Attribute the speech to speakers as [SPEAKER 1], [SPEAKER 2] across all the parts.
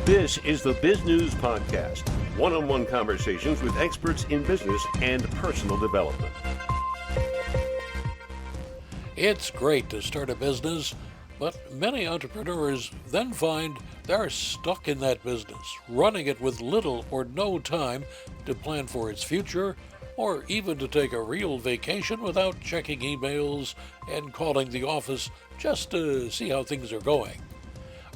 [SPEAKER 1] This is the Biz News Podcast, one-on-one conversations with experts in business and personal development.
[SPEAKER 2] It's great to start a business, but many entrepreneurs then find they're stuck in that business, running it with little or no time to plan for its future, or even to take a real vacation without checking emails and calling the office just to see how things are going.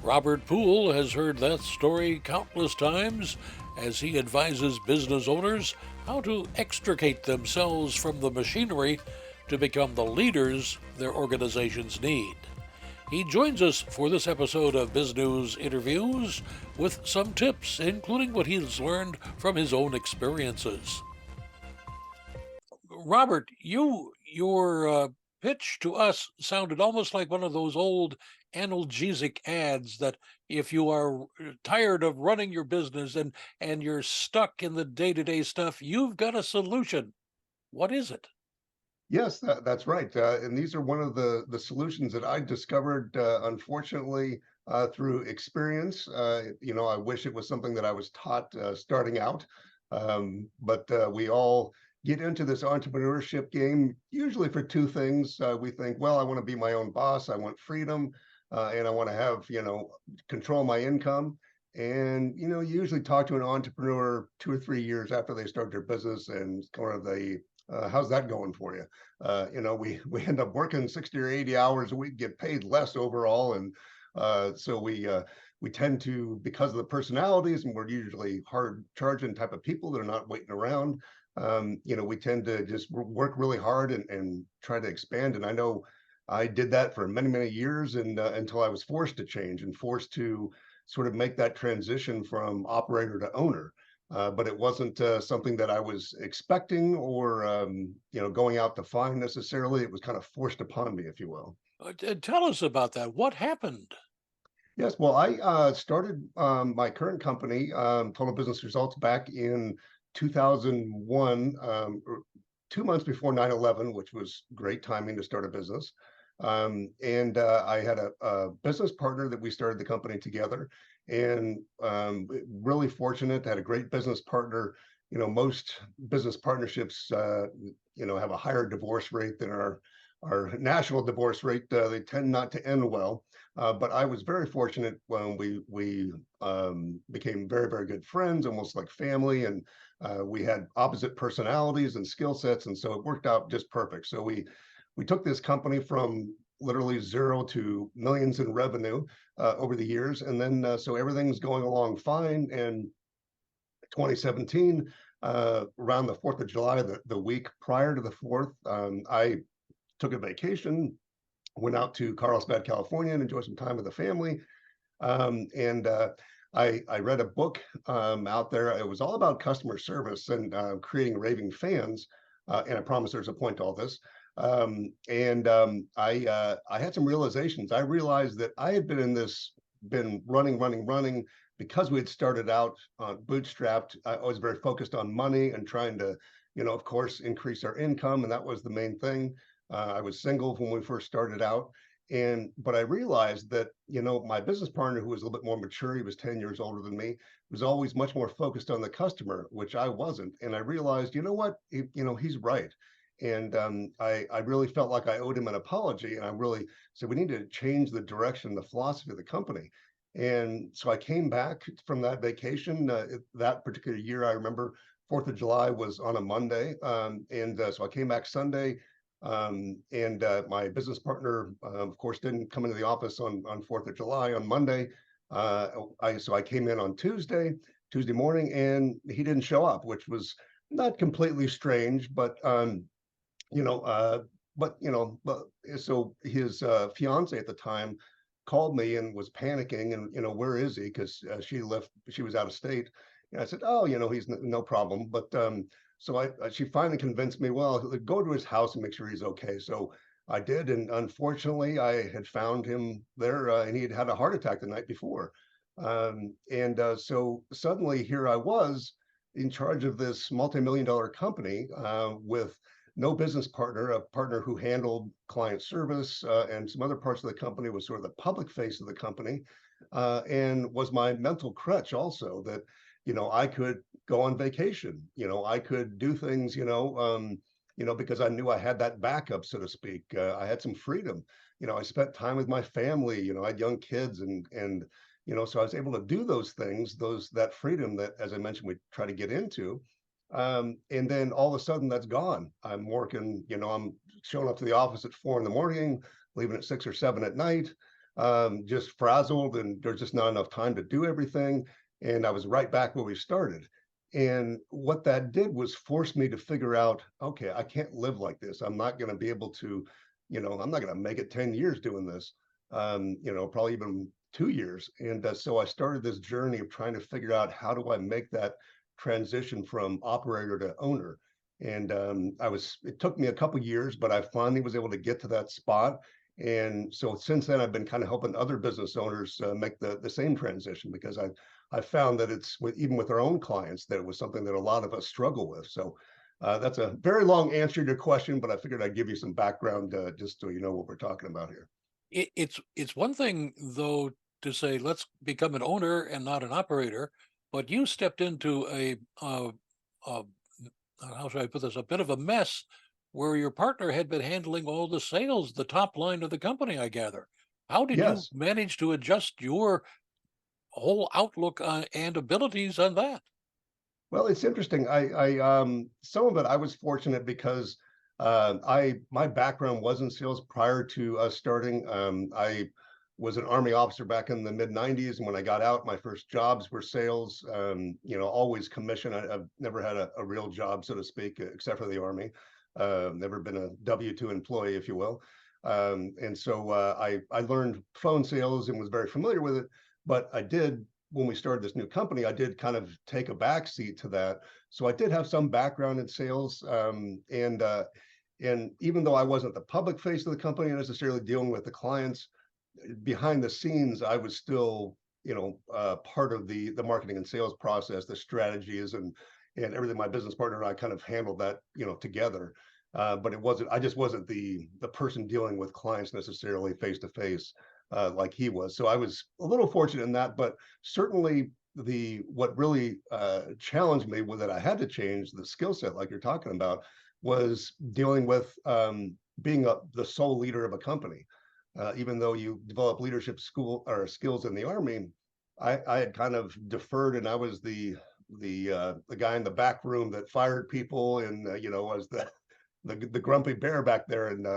[SPEAKER 2] Robert Poole has heard that story countless times as he advises business owners how to extricate themselves from the machinery to become the leaders their organizations need. He joins us for this episode of Bizgnus Interviews with some tips, including what he's learned from his own experiences. Robert, your pitch to us sounded almost like one of those old analgesic ads that if you are tired of running your business and you're stuck in the day-to-day stuff, you've got a solution. What is it?
[SPEAKER 3] Yes, that's right. And these are one of the solutions that I discovered, unfortunately, through experience. I wish it was something that I was taught starting out. But we all get into this entrepreneurship game usually for two things. We think, well, I want to be my own boss. I want freedom, and I want to have, control my income. And, you usually talk to an entrepreneur 2 or 3 years after they start their business and kind of how's that going for you? We end up working 60 or 80 hours a week, get paid less overall. And so we tend to, because of the personalities, and we're usually hard charging type of people that are not waiting around, we tend to just work really hard and try to expand. And I know I did that for many, many years and until I was forced to change and forced to sort of make that transition from operator to owner. But it wasn't something that I was expecting or, going out to find necessarily. It was kind of forced upon me, if you will.
[SPEAKER 2] Tell us about that. What happened?
[SPEAKER 3] Yes, well, I started my current company, Total Business Results, back in 2001, 2 months before 9/11, which was great timing to start a business. And I had a business partner that we started the company together, and really fortunate, had a great business partner. Most business partnerships, have a higher divorce rate than our national divorce rate. They tend not to end well. But I was very fortunate when we became very, very good friends, almost like family, and we had opposite personalities and skill sets, and so it worked out just perfect. So we took this company from literally zero to millions in revenue over the years. And then so everything's going along fine. And 2017, around the 4th of July, the week prior to the 4th, I took a vacation, went out to Carlsbad, California, and enjoyed some time with the family. And I read a book out there. It was all about customer service and creating raving fans. And I promise there's a point to all this. I had some realizations. I realized that I had been running because we had started out bootstrapped. I was very focused on money and trying to, of course, increase our income. And that was the main thing. I was single when we first started out. But I realized that, my business partner, who was a little bit more mature, he was 10 years older than me, was always much more focused on the customer, which I wasn't. And I realized, what, he's right. And I really felt like I owed him an apology. And I really said, we need to change the direction, the philosophy of the company. And so I came back from that vacation. That particular year, I remember 4th of July was on a Monday. So I came back Sunday. And my business partner, of course, didn't come into the office on 4th of July. On Monday, so I came in on Tuesday morning, and he didn't show up, which was not completely strange, but so his fiance at the time called me and was panicking, and where is he? Because she was out of state. And I said, oh, he's no problem. But so she finally convinced me, well, go to his house and make sure he's okay. So I did, and unfortunately, I had found him there, and he had had a heart attack the night before. So suddenly here I was in charge of this multi-million-dollar company with no business partner. A partner who handled client service and some other parts of the company, was sort of the public face of the company, and was my mental crutch also. That I could go on vacation. I could do things. Because I knew I had that backup, so to speak. I had some freedom. I spent time with my family. I had young kids, and so I was able to do those things, that freedom that, as I mentioned, we try to get into. And then all of a sudden that's gone. I'm working, I'm showing up to the office at 4 a.m, leaving at 6 or 7 at night, just frazzled, and there's just not enough time to do everything. And I was right back where we started. And what that did was force me to figure out, okay, I can't live like this. I'm not going to be able to, I'm not going to make it 10 years doing this, probably even 2 years. And so I started this journey of trying to figure out, how do I make that transition from operator to owner? And it took me a couple years, but I finally was able to get to that spot. And so since then, I've been kind of helping other business owners make the same transition, because I found that even with our own clients, that it was something that a lot of us struggle with. So that's a very long answer to your question, but I figured I'd give you some background just so you know what we're talking about here.
[SPEAKER 2] It's one thing though to say let's become an owner and not an operator, but you stepped into a how should I put this, a bit of a mess where your partner had been handling all the sales, the top line of the company, I gather. How did you
[SPEAKER 3] Yes.
[SPEAKER 2] manage to adjust your whole outlook and abilities on that?
[SPEAKER 3] Well, it's interesting. Some of it I was fortunate because my background was in sales prior to us starting. I was an Army officer back in the mid '90s, and when I got out, my first jobs were sales. Always commission. I've never had a real job, so to speak, except for the Army. Never been a W-2 employee, if you will. And so I learned phone sales and was very familiar with it. But I did, when we started this new company, I did kind of take a back seat to that. So I did have some background in sales, and even though I wasn't the public face of the company necessarily dealing with the clients, behind the scenes, I was still, part of the marketing and sales process, the strategies, and everything. My business partner and I kind of handled that, together. But I just wasn't the person dealing with clients necessarily face to face like he was. So I was a little fortunate in that, but certainly what really challenged me was that I had to change the skill set, like you're talking about, was dealing with being the sole leader of a company. Even though you develop leadership school or skills in the Army, I had kind of deferred, and I was the guy in the back room that fired people, and was the grumpy bear back there, and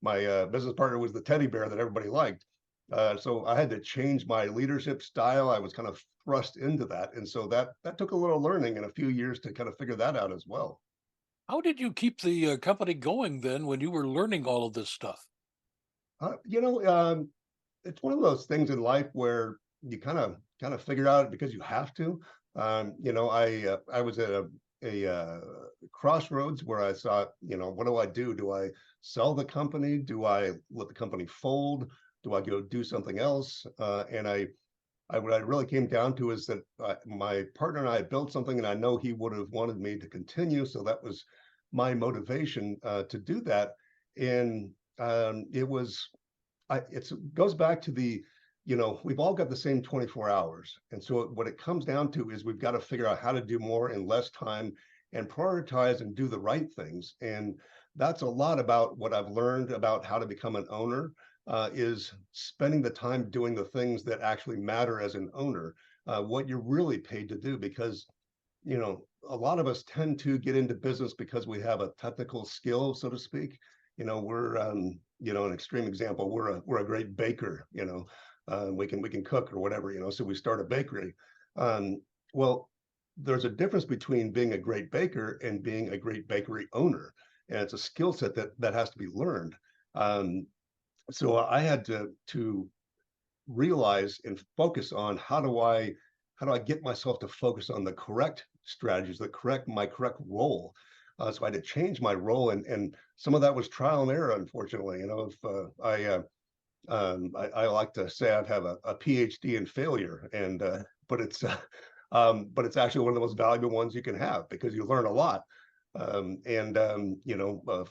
[SPEAKER 3] my business partner was the teddy bear that everybody liked. So I had to change my leadership style. I was kind of thrust into that, and so that took a little learning and a few years to kind of figure that out as well.
[SPEAKER 2] How did you keep the company going then when you were learning all of this stuff?
[SPEAKER 3] Uh, you know, um, it's one of those things in life where you kind of figure out because you have to. I was at a crossroads where I thought, what do I do? Do I sell the company? Do I let the company fold? Do I go do something else? And what I really came down to is that my partner and I built something, and I know he would have wanted me to continue. So that was my motivation to do that. And it was it goes back to we've all got the same 24 hours. And so what it comes down to is we've got to figure out how to do more in less time and prioritize and do the right things. And that's a lot about what I've learned about how to become an owner, is spending the time doing the things that actually matter as an owner, what you're really paid to do. Because, a lot of us tend to get into business because we have a technical skill, so to speak. We're an extreme example. We're a great baker. We can cook or whatever. So we start a bakery. Well, there's a difference between being a great baker and being a great bakery owner, and it's a skill set that has to be learned. So I had to realize and focus on how do I get myself to focus on the correct strategies, my correct role. So I had to change my role, and some of that was trial and error. Unfortunately, if I like to say I have a PhD in failure, and but it's actually one of the most valuable ones you can have, because you learn a lot.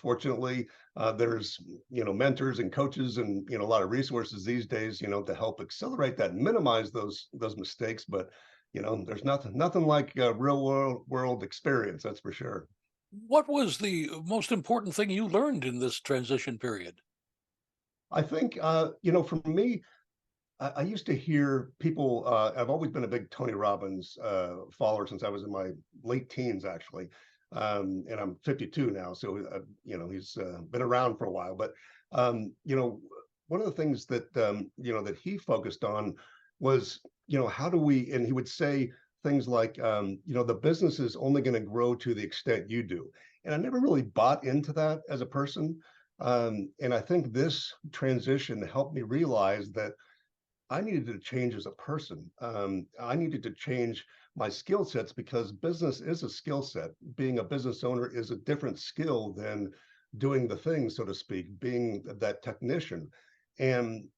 [SPEAKER 3] Fortunately, there's, mentors and coaches and, a lot of resources these days, to help accelerate that and minimize those mistakes. But, there's nothing like real world experience, that's for sure.
[SPEAKER 2] What was the most important thing you learned in this transition period?
[SPEAKER 3] I think, for me, I used to hear people. I've always been a big Tony Robbins follower since I was in my late teens, actually, and I'm 52 now. So he's been around for a while. But one of the things that that he focused on was how do we? And he would say things like the business is only going to grow to the extent you do. And I never really bought into that as a person. And I think this transition helped me realize that I needed to change as a person. I needed to change my skill sets because business is a skill set. Being a business owner is a different skill than doing the thing, so to speak, being that technician. And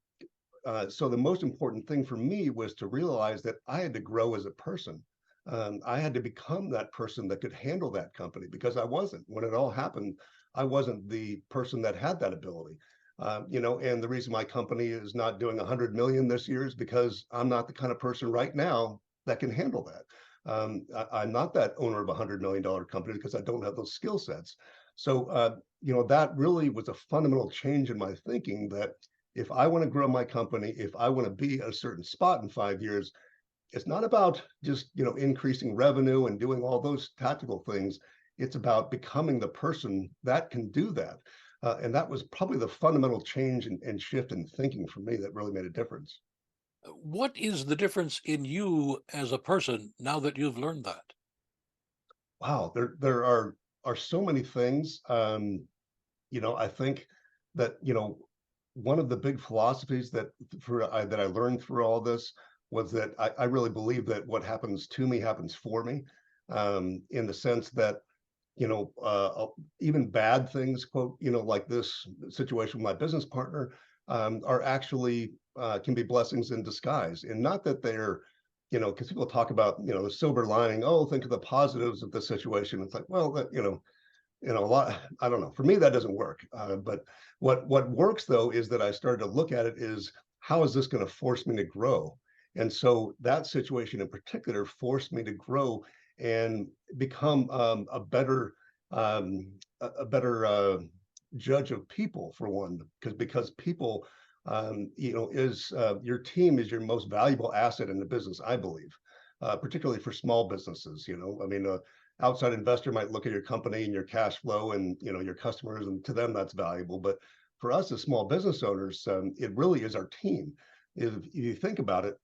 [SPEAKER 3] so the most important thing for me was to realize that I had to grow as a person. I had to become that person that could handle that company because I wasn't. When it all happened, I wasn't the person that had that ability. And the reason my company is not doing 100 million this year is because I'm not the kind of person right now that can handle that. I'm not that owner of $100 million company because I don't have those skill sets. So, that really was a fundamental change in my thinking that if I want to grow my company, if I want to be at a certain spot in 5 years, it's not about just increasing revenue and doing all those tactical things. It's about becoming the person that can do that. And that was probably the fundamental change and shift in thinking for me that really made a difference.
[SPEAKER 2] What is the difference in you as a person now that you've learned that?
[SPEAKER 3] Wow, there are so many things. I think that one of the big philosophies that I learned through all this was that I really believe that what happens to me happens for me, in the sense that even bad things, quote, like this situation with my business partner, are actually can be blessings in disguise. And not that they're, because people talk about, the silver lining. Oh, think of the positives of the situation. It's like, well, that, a lot. I don't know. For me, that doesn't work. But what works though is that I started to look at it is how is this going to force me to grow? And so that situation in particular forced me to grow and become a better judge of people for one, because people, is your team is your most valuable asset in the business, I believe, particularly for small businesses. I mean, outside investor might look at your company and your cash flow and your customers, and to them that's valuable. But for us as small business owners, it really is our team. If you think about it,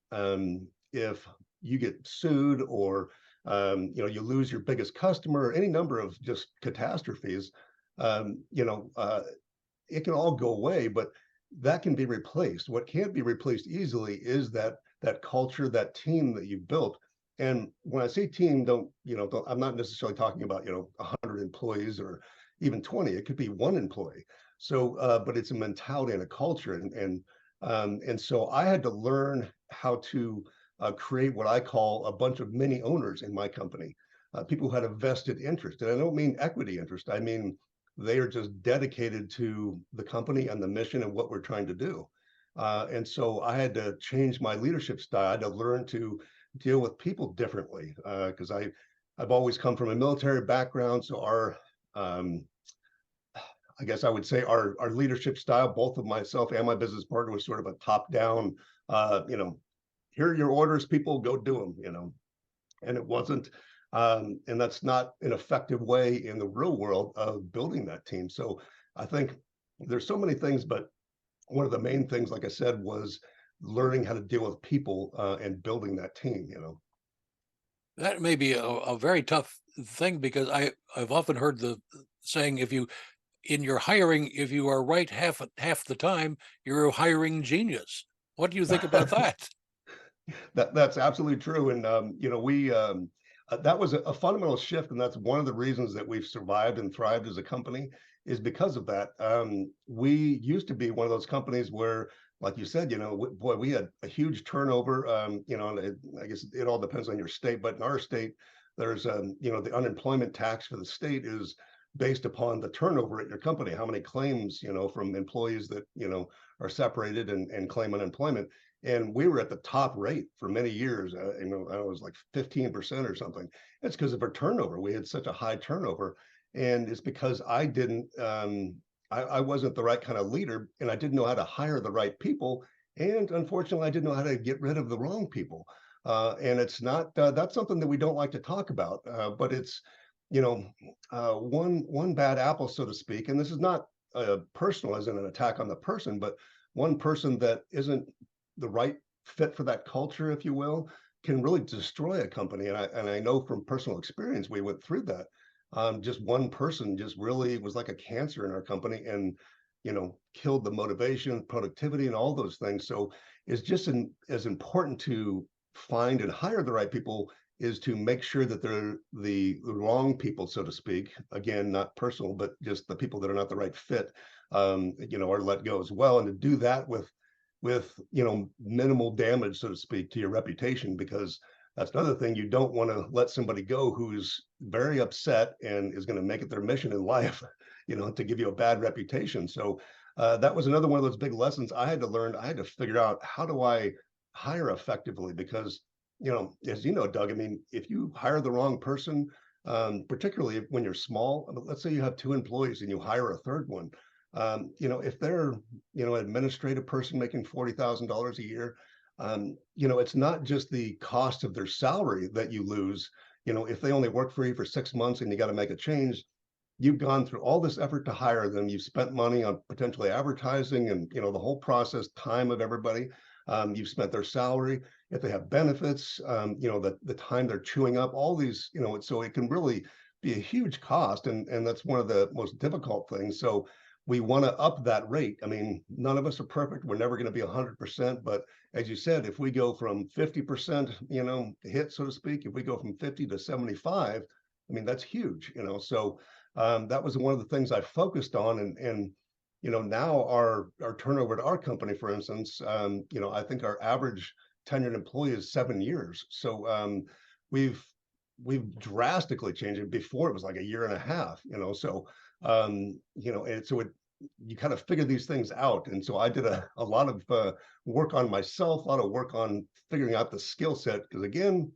[SPEAKER 3] if you get sued or you lose your biggest customer, any number of just catastrophes, um, you know, uh, it can all go away, but that can be replaced. What can't be replaced easily is that culture, that team that you built. And when I say team, I'm not necessarily talking about 100 employees or even 20. It could be one employee. So, but it's a mentality and a culture, and so I had to learn how to create what I call a bunch of mini owners in my company, people who had a vested interest, and I don't mean equity interest. I mean they are just dedicated to the company and the mission and what we're trying to do. And so I had to change my leadership style. I had to learn to deal with people differently because I've always come from a military background. So um, I guess I would say our leadership style, both of myself and my business partner, was sort of a top down. Here are your orders, people, go do them. And it wasn't. And that's not an effective way in the real world of building that team. So I think there's so many things, but one of the main things, like I said, was learning how to deal with people and building that team.
[SPEAKER 2] That may be a very tough thing because I've often heard the saying, if you in your hiring, if you are right half the time, you're a hiring genius. What do you think about that?
[SPEAKER 3] That's absolutely true. And we that was a fundamental shift, and that's one of the reasons that we've survived and thrived as a company is because of that. We used to be one of those companies where, like you said, boy, we had a huge turnover. And I guess it all depends on your state, but in our state, there's the unemployment tax for the state is based upon the turnover at your company, how many claims, from employees that, are separated and claim unemployment. And we were at the top rate for many years. I was like 15% or something. It's because of our turnover. We had such a high turnover. And it's because I wasn't the right kind of leader, and I didn't know how to hire the right people. And unfortunately, I didn't know how to get rid of the wrong people. And it's not, that's something that we don't like to talk about, but it's, you know, one bad apple, so to speak. And this is not personal as in an attack on the person, but one person that isn't the right fit for that culture, if you will, can really destroy a company. And I know from personal experience, we went through that. Just one person just really was like a cancer in our company, and killed the motivation, productivity, and all those things. So it's just as important to find and hire the right people is to make sure that they're the wrong people, so to speak. Again, not personal, but just the people that are not the right fit, are let go as well. And to do that with minimal damage, so to speak, to your reputation, because that's another thing. You don't want to let somebody go who's very upset and is going to make it their mission in life, to give you a bad reputation. So that was another one of those big lessons I had to learn. I had to figure out, how do I hire effectively? Because, as you know, Doug, I mean, if you hire the wrong person, particularly when you're small, let's say you have two employees and you hire a third one, if they're, an administrative person making $40,000 a year, it's not just the cost of their salary that you lose. If they only work for you for 6 months and you got to make a change, you've gone through all this effort to hire them. You've spent money on potentially advertising and, the whole process, time of everybody. You've spent their salary. If they have benefits, the time they're chewing up, all these, so it can really be a huge cost. And that's one of the most difficult things. So we want to up that rate. I mean, none of us are perfect. We're never going to be 100%. But as you said, if we go from 50%, hit, so to speak, if we go from 50 to 75, I mean, that's huge, So that was one of the things I focused on. And now our turnover at our company, for instance, I think our average tenured employee is 7 years. So we've drastically changed it. Before it was like a year and a half, so and so you kind of figure these things out. And so I did a lot of work on myself, a lot of work on figuring out the skill set, because again,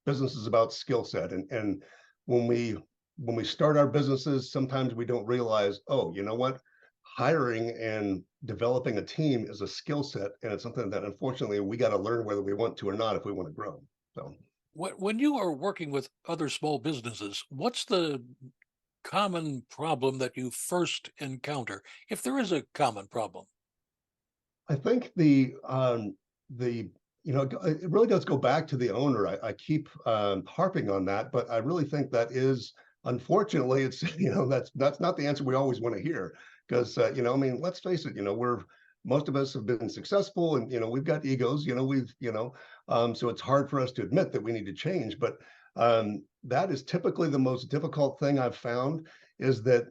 [SPEAKER 3] business is about skill set. And when we start our businesses, sometimes we don't realize, oh, you know what? Hiring and developing a team is a skill set, and it's something that unfortunately we got to learn whether we want to or not if we want to grow. So
[SPEAKER 2] When you are working with other small businesses, what's the common problem that you first encounter, if there is a common problem?
[SPEAKER 3] I think it really does go back to the owner. I keep harping on that, but I really think that is, unfortunately, it's that's not the answer we always want to hear, because I mean, let's face it, most of us have been successful, and we've got egos, so it's hard for us to admit that we need to change. But that is typically the most difficult thing I've found, is that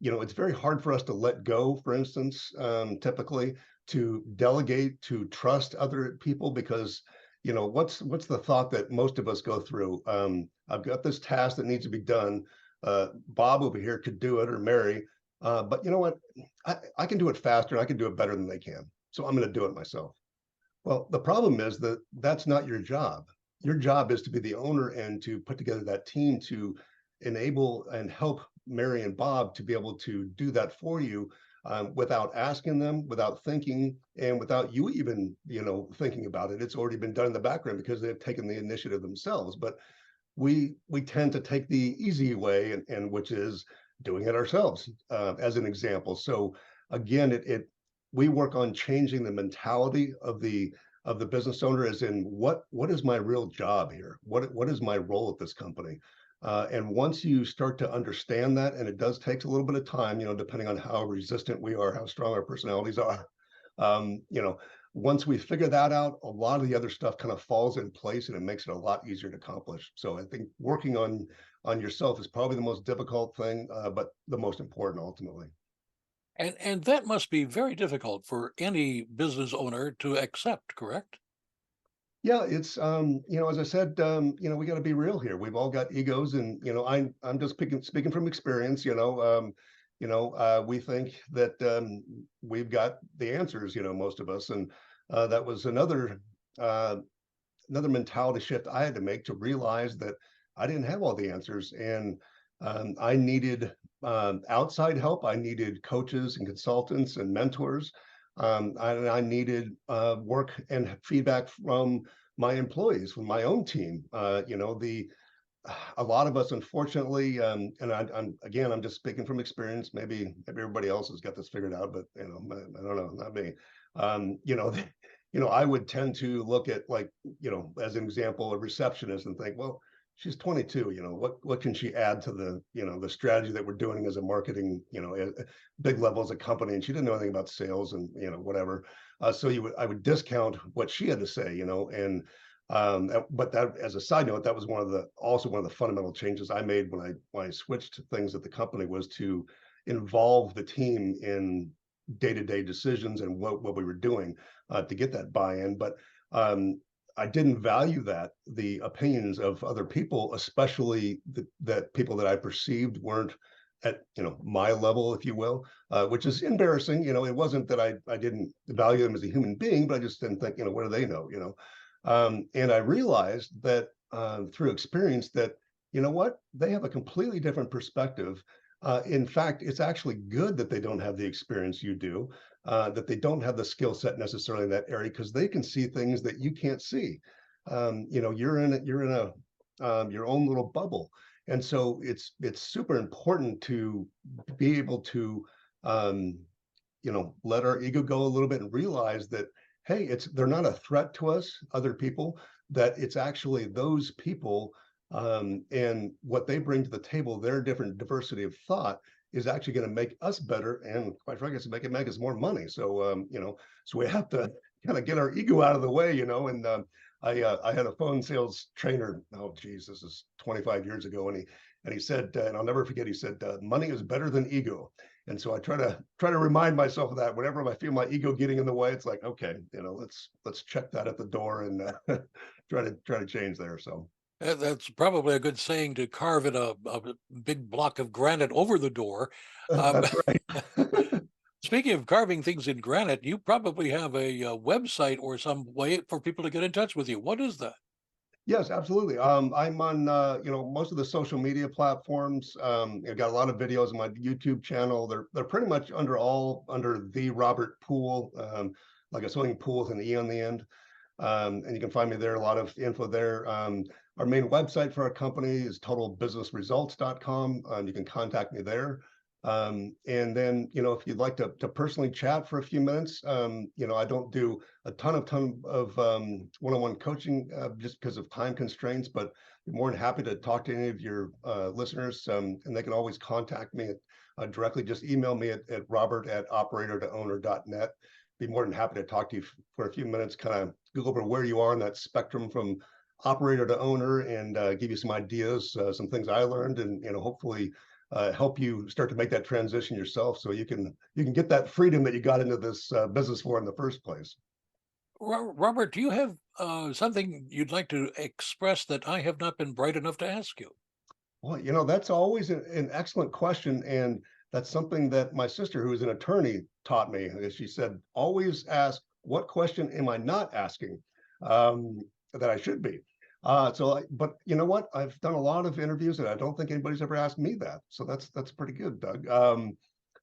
[SPEAKER 3] it's very hard for us to let go, for instance, typically, to delegate, to trust other people, because what's the thought that most of us go through? I've got this task that needs to be done. Bob over here could do it, or Mary, but you know what? I can do it faster, and I can do it better than they can. So I'm going to do it myself. Well, the problem is that that's not your job. Your job is to be the owner and to put together that team to enable and help Mary and Bob to be able to do that for you, without asking them, without thinking, and without you even, thinking about it. It's already been done in the background because they've taken the initiative themselves. But we tend to take the easy way, and which is doing it ourselves, as an example. So again, we work on changing the mentality of the business owner, as in what is my real job here? What is my role at this company? And once you start to understand that, and it does take a little bit of time, depending on how resistant we are, how strong our personalities are, um, you know, once we figure that out, a lot of the other stuff kind of falls in place, and it makes it a lot easier to accomplish. So I think working on yourself is probably the most difficult thing, but the most important ultimately.
[SPEAKER 2] And that must be very difficult for any business owner to accept, correct?
[SPEAKER 3] Yeah, it's as I said, we got to be real here. We've all got egos, and I'm just speaking from experience. We think that we've got the answers. Most of us, and that was uh, another mentality shift I had to make to realize that I didn't have all the answers, and I needed outside help. I needed coaches and consultants and mentors. I needed work and feedback from my employees, from my own team. The a lot of us, unfortunately, and I'm just speaking from experience. Maybe everybody else has got this figured out, but I don't know, not me. I would tend to look at, like, as an example, a receptionist and think, well, she's 22. What can she add to the strategy that we're doing as a marketing, at big level as a company? And she didn't know anything about sales and whatever. So I would discount what she had to say, and but that, as a side note, that was also one of the fundamental changes I made when I switched things at the company, was to involve the team in day-to-day decisions and what we were doing, to get that buy-in. But I didn't value the opinions of other people, especially that people that I perceived weren't at my level, if you will, which is embarrassing. It wasn't that I didn't value them as a human being, but I just didn't think, what do they know? And I realized that through experience that, what, they have a completely different perspective. In fact, it's actually good that they don't have the experience you do, that they don't have the skill set necessarily in that area, because they can see things that you can't see. You're in your own little bubble, and so it's super important to be able to um, let our ego go a little bit and realize that, hey, they're not a threat to us, other people, that it's actually those people, and what they bring to the table, their different diversity of thought, is actually going to make us better, and quite frankly, it's make us more money. So we have to kind of get our ego out of the way, and I had a phone sales trainer. Oh geez, this is 25 years ago, and he said, and I'll never forget, he said, money is better than ego. And so I try to remind myself of that whenever I feel my ego getting in the way. It's like, okay, let's check that at the door, and try to change there. So
[SPEAKER 2] That's probably a good saying to carve in a big block of granite over the door. Um,
[SPEAKER 3] that's right.
[SPEAKER 2] Speaking of carving things in granite, you probably have a website or some way for people to get in touch with you. What is that?
[SPEAKER 3] Yes, absolutely. I'm on most of the social media platforms. I've got a lot of videos on my YouTube channel. They're pretty much under the Robert Poole, like a swimming pool with an E on the end. And you can find me there. A lot of info there. Our main website for our company is totalbusinessresults.com. You can contact me there. And then, if you'd like to personally chat for a few minutes, I don't do a ton of one-on-one coaching, just because of time constraints, but I'm more than happy to talk to any of your listeners, and they can always contact me directly. Just email me at robert@operator-to-owner.net. Be more than happy to talk to you for a few minutes, kind of go over where you are in that spectrum from operator to owner, and give you some ideas, some things I learned, and hopefully help you start to make that transition yourself, so you can get that freedom that you got into this business for in the first place.
[SPEAKER 2] Robert, do you have something you'd like to express that I have not been bright enough to ask you?
[SPEAKER 3] Well, that's always an excellent question, and that's something that my sister, who is an attorney, taught me. She said, always ask, what question am I not asking, that I should be? But you know what? I've done a lot of interviews, and I don't think anybody's ever asked me that. So that's pretty good, Doug.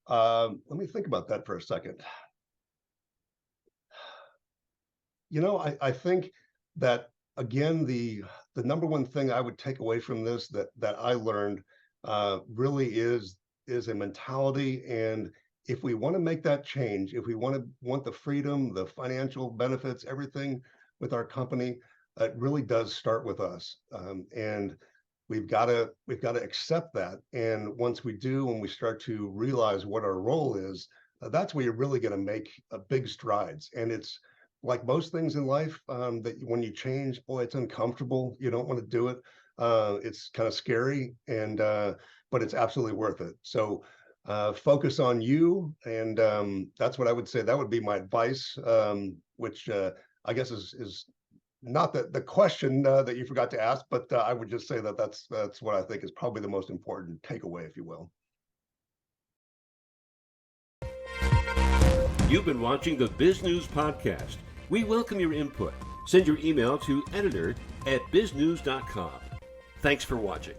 [SPEAKER 3] Let me think about that for a second. I think that, again, the number one thing I would take away from this, that I learned, really is a mentality. And if we want to make that change, if we want the freedom, the financial benefits, everything with our company, it really does start with us. And we've got to accept that. And once we do, when we start to realize what our role is, that's where you're really going to make big strides. And it's like most things in life, that when you change, boy, it's uncomfortable. You don't want to do it. It's kind of scary, and but it's absolutely worth it. So focus on you, and that's what I would say. That would be my advice, which I guess is not the question that you forgot to ask, but I would just say that that's what I think is probably the most important takeaway, if you will.
[SPEAKER 1] You've been watching the Biz News Podcast. We welcome your input. Send your email to editor@biznews.com. Thanks for watching.